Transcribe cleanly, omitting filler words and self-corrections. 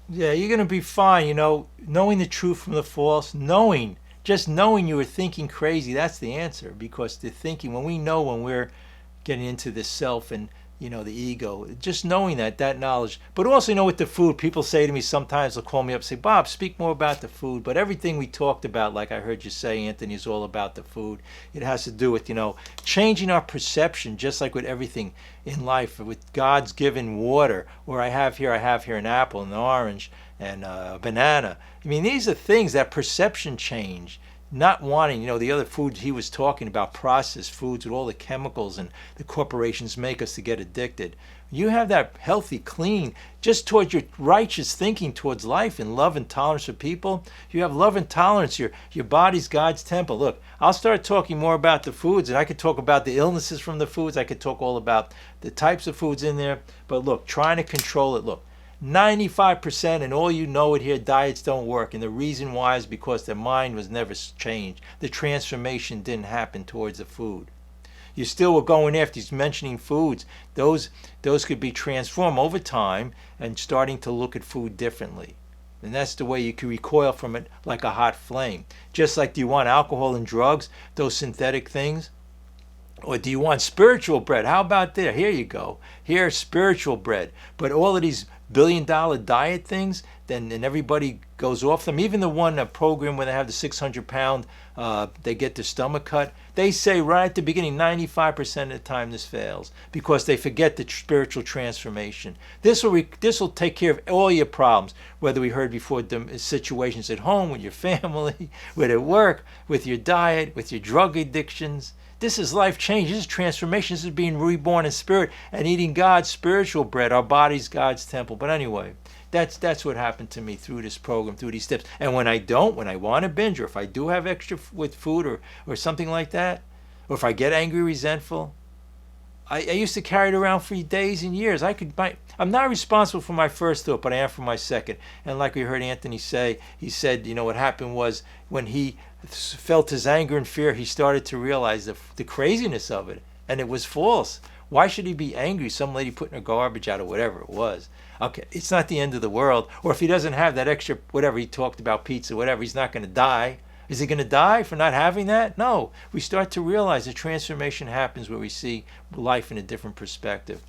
Yeah, you're going to be fine. Knowing the truth from the false, just knowing you were thinking crazy, that's the answer. Because the thinking, when we're getting into the self and the ego, just knowing that knowledge. But also, with the food, people say to me sometimes, they'll call me up and say, Bob, speak more about the food. But everything we talked about, like I heard you say, Anthony, is all about the food. It has to do with changing our perception, just like with everything in life, with God's given water, or I have here an apple and an orange and a banana. I mean, these are things that perception change. Not wanting, the other foods he was talking about, processed foods with all the chemicals and the corporations make us to get addicted. You have that healthy, clean, just towards your righteous thinking towards life and love and tolerance for people. You have love and tolerance. Your body's God's temple. Look, I'll start talking more about the foods, and I could talk about the illnesses from the foods. I could talk all about the types of foods in there. But look, trying to control it. Look, 95%, and all it here, diets don't work. And the reason why is because their mind was never changed. The transformation didn't happen towards the food. You still were going after, he's mentioning foods. Those could be transformed over time and starting to look at food differently. And that's the way you can recoil from it like a hot flame. Just like, do you want alcohol and drugs, those synthetic things? Or do you want spiritual bread? How about there? Here you go. Here's spiritual bread. But all of these billion-dollar diet things, then and everybody goes off them. Even the one program where they have the 600-pound, they get their stomach cut. They say right at the beginning, 95% of the time this fails because they forget the spiritual transformation. This will take care of all your problems, whether we heard before the situations at home, with your family, with at work, with your diet, with your drug addictions. This is life change. This is transformation. This is being reborn in spirit and eating God's spiritual bread. Our body's God's temple. But anyway, that's what happened to me through this program, through these steps. And when I want to binge, or if I do have extra with food or something like that, or if I get angry, resentful, I used to carry it around for days and years. I'm not responsible for my first thought, but I am for my second. And like we heard Anthony say, he said, what happened was when he felt his anger and fear, he started to realize the craziness of it. And it was false. Why should he be angry? Some lady putting her garbage out or whatever it was. Okay, it's not the end of the world. Or if he doesn't have that extra, whatever he talked about, pizza, whatever, he's not going to die. Is he going to die for not having that? No. We start to realize the transformation happens where we see life in a different perspective.